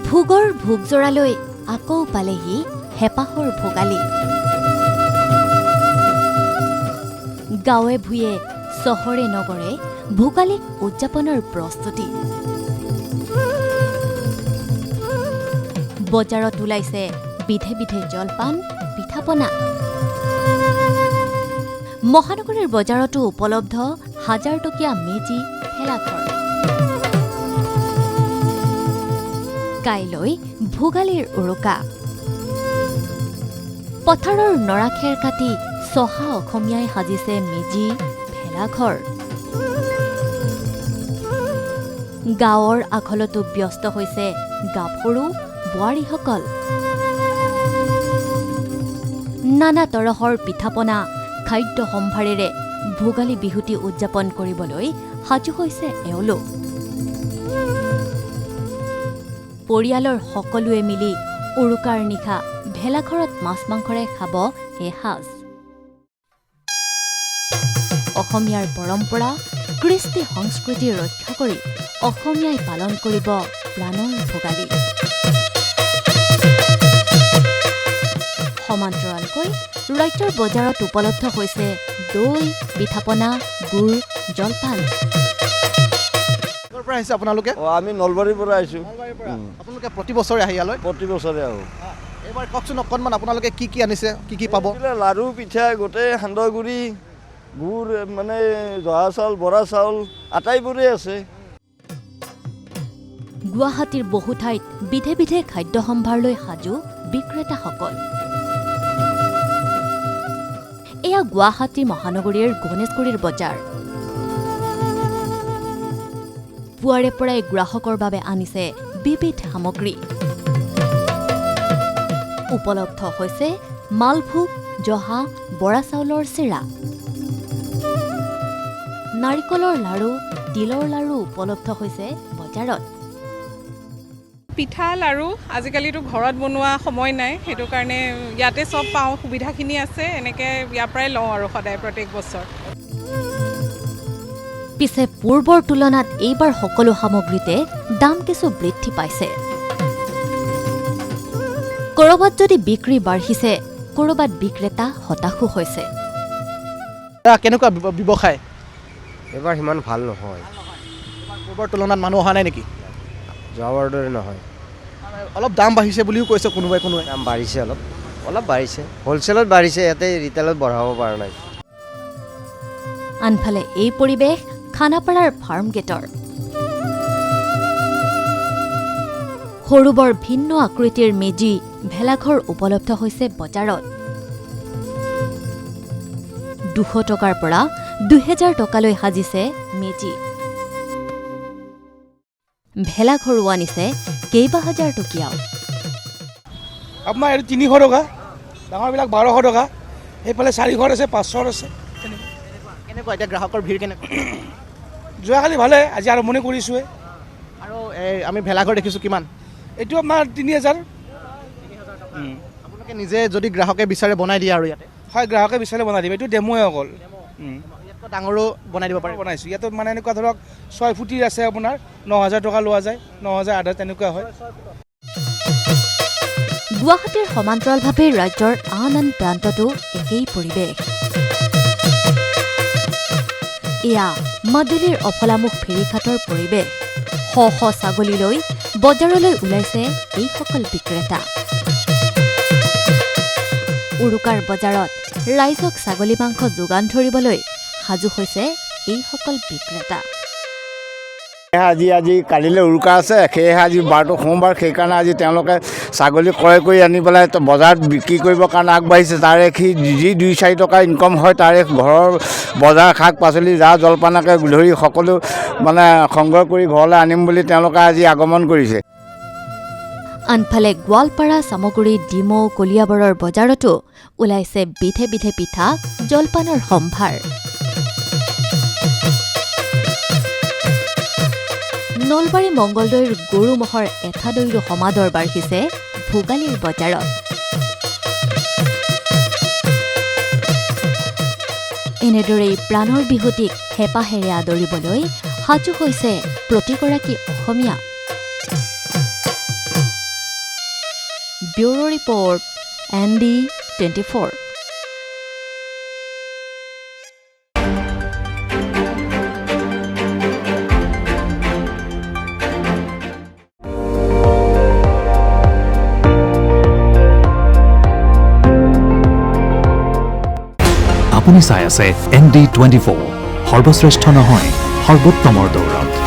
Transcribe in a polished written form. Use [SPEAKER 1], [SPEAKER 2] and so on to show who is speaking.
[SPEAKER 1] ভোগৰ ভোগজৰালৈ আকৌ পালেহি হেঁপাহৰ ভোগালী। গাঁৱে ভূঞে চহৰে নগৰে ভোগালীক উদযাপনৰ প্ৰস্তুতি। বজাৰত ওলাইছে বিধে বিধে জলপান পিঠাপনা। মহানগৰীৰ বজাৰতো উপলব্ধ 1000 টকীয়া মেজি ভেলাঘৰ। কাইলৈ ভোগালীৰ উৰুকা। পথাৰৰ নৰাখেৰ কাটি চহা অসমীয়াই সাজিছে মেজি ভেলাঘৰ। গাঁৱৰ আখলতো ব্যস্ত হৈছে গাভৰু বোৱাৰীসকল। নানা তৰহৰ পিঠাপনা খাদ্য সম্ভাৰেৰে ভোগালী বিহুটি উদযাপন কৰিবলৈ সাজু হৈছে এওঁলোক। পৰিয়ালৰ সকলোৱে মিলি উৰুকাৰ নিশা ভেলাঘৰত মাছ মাংসৰে খাব এসাঁজ। অসমীয়াৰ পৰম্পৰা কৃষ্টি সংস্কৃতি ৰক্ষা কৰি অসমীয়াই পালন কৰিব প্ৰাণৰ ভোগালী। সমান্তৰালকৈ ৰাজ্যৰ বজাৰত উপলব্ধ হৈছে দৈ পিঠাপনা গুড় জলপান।
[SPEAKER 2] আপোনালোকে
[SPEAKER 3] আমি নলবাৰীৰ পৰা আহিছোঁ।
[SPEAKER 2] আপোনালোকে প্ৰতি বছৰে আহে ইয়ালৈ?
[SPEAKER 3] প্ৰতি বছৰে আহোঁ।
[SPEAKER 2] এইবাৰ কওকচোন অকণমান আপোনালোকে কি কি আনিছে, কি কি পাব?
[SPEAKER 3] লাড়ু পিঠা গোটেই সান্দহগুড়ি গুড় মানে জহা চাউল বৰা চাউল আটাইবোৰেই আছে।
[SPEAKER 1] গুৱাহাটীৰ বহু ঠাইত বিধে বিধে খাদ্য সম্ভাৰলৈ সাজু বিক্ৰেতাসকল। এয়া গুৱাহাটী মহানগৰীৰ গণেশগুৰিৰ বজাৰ। পুৱাৰে পৰাই গ্ৰাহকৰ বাবে আনিছে বিবিধ সামগ্ৰী। উপলব্ধ হৈছে মালভোগ জহা বৰা চাউলৰ চিৰা। নাৰিকলৰ লাড়ু তিলৰ লাড়ু উপলব্ধ হৈছে বজাৰত।
[SPEAKER 4] পিঠা লাড়ু আজিকালিতো ঘৰত বনোৱা সময় নাই, সেইটো কাৰণে ইয়াতে চব পাওঁ, সুবিধাখিনি আছে, এনেকৈ ইয়াৰ পৰাই লওঁ আৰু সদায় প্ৰত্যেক বছৰ।
[SPEAKER 1] পিছে পূৰ্বৰ তুলনাত এইবাৰ সকলো সামগ্ৰীতে দাম কিছু বৃদ্ধি পাইছে। ক'ৰবাত যদি বিক্ৰী বাঢ়িছে ক'ৰবাত বিক্ৰেতা হতাশো হৈছে।
[SPEAKER 2] কেনেকুৱা ব্যৱসায়?
[SPEAKER 5] এবাৰ সিমান ভাল নহয়।
[SPEAKER 2] পূৰ্বৰ তুলনাত মানুহ অহা নাই নেকি?
[SPEAKER 5] যোৱাবাৰৰ দৰে নহয়।
[SPEAKER 2] অলপ দাম বাঢ়িছে বুলিও কৈছে কোনোবাই কোনোবাই।
[SPEAKER 5] দাম বাঢ়িছে অলপ বাঢ়িছে। হ'লচেলত বাঢ়িছে, ইয়াতে ৰিটেইলত বঢ়াব পৰা নাই।
[SPEAKER 1] আনফালে এই পৰিৱেশ খানাপাৰাৰ ফাৰ্ম গেটৰ। সৰু বৰ ভিন্ন আকৃতিৰ মেজি ভেলাঘৰ উপলব্ধ হৈছে বজাৰত। 200 টকাৰ পৰা 2000 টকালৈ সাজিছে মেজি। ভেলাঘৰো আনিছে কেইবা হাজাৰ টকীয়াও।
[SPEAKER 6] আপোনাৰ এইটো 300 টকা, ডাঙৰবিলাক 1200 টকা, সেইফালে 400 আছে 500 আছে।
[SPEAKER 2] কেনেকুৱা এতিয়া গ্ৰাহকৰ ভিৰ কেনেকুৱা?
[SPEAKER 6] যোৱাকালি ভালে, আজি আৰম্ভণি কৰিছোঁহে।
[SPEAKER 2] আৰু আমি ভেলাঘৰ দেখিছোঁ কিমান?
[SPEAKER 6] এইটো আপোনাৰ 3000।
[SPEAKER 2] আপোনালোকে নিজে যদি গ্ৰাহকে বিচাৰে বনাই দিয়ে আৰু ইয়াতে?
[SPEAKER 6] হয়, গ্ৰাহকে বিচাৰিলে বনাই দিব। এইটো ডেমোৱে অকল।
[SPEAKER 2] ইয়াতকৈ ডাঙৰো বনাই দিব পাৰে?
[SPEAKER 6] বনাইছোঁ। ইয়াত মানে এনেকুৱা ধৰক 6 ফুটিৰ আছে, আপোনাৰ 9000 টকা লোৱা যায়, 9000 তেনেকুৱা হয়।
[SPEAKER 1] গুৱাহাটীৰ সমান্তৰালভাৱে ৰাজ্যৰ আন আন প্ৰান্ততো একেই পৰিৱেশ। এয়া মাজুলীৰ অফলামুখ ফেৰীঘাটৰ পৰিৱেশ। শ শ ছাগলী লৈ বজাৰলৈ ওলাইছে এইসকল বিক্ৰেতা। উৰুকাৰ বজাৰত ৰাইজক ছাগলী মাংস যোগান ধৰিবলৈ সাজু হৈছে এইসকল বিক্ৰেতা।
[SPEAKER 7] আজি কালিলৈ উৰুকা আছে, সেয়েহে আজি বাৰটো সোমবাৰ, সেইকাৰণে আজি তেওঁলোকে ছাগলী ক্ৰয় কৰি আনি পেলাই বজাৰত বিক্ৰী কৰিবৰ কাৰণে আগবাঢ়িছে। তাৰে যি 2-4 টকা ইনকম হয় তাৰে ঘৰৰ বজাৰ শাক পাচলি জা জলপানকে ধৰি সকলো মানে সংগ্ৰহ কৰি ঘৰলৈ আনিম বুলি তেওঁলোকে আজি আগমন কৰিছে।
[SPEAKER 1] আনফালে গোৱালপাৰা চামগুৰি ডিমৌ কলিয়াবৰৰ বজাৰতো ওলাইছে বিধে বিধে পিঠা জলপানৰ সম্ভাৰ। নলবাৰী মংগলদৈৰ গৰু মহৰ এঠা দৈৰো সমাদৰ বাঢ়িছে ভোগালীৰ বজাৰত। এনেদৰেই প্ৰাণৰ বিহুটিক হেঁপাহেৰে আদৰিবলৈ সাজু হৈছে প্ৰতিগৰাকী অসমীয়া। Bureau report ND24।
[SPEAKER 8] আপুনি চাই আছে ND24, সৰ্বশ্ৰেষ্ঠ নহয় সৰ্বোত্তমৰ দৌৰত।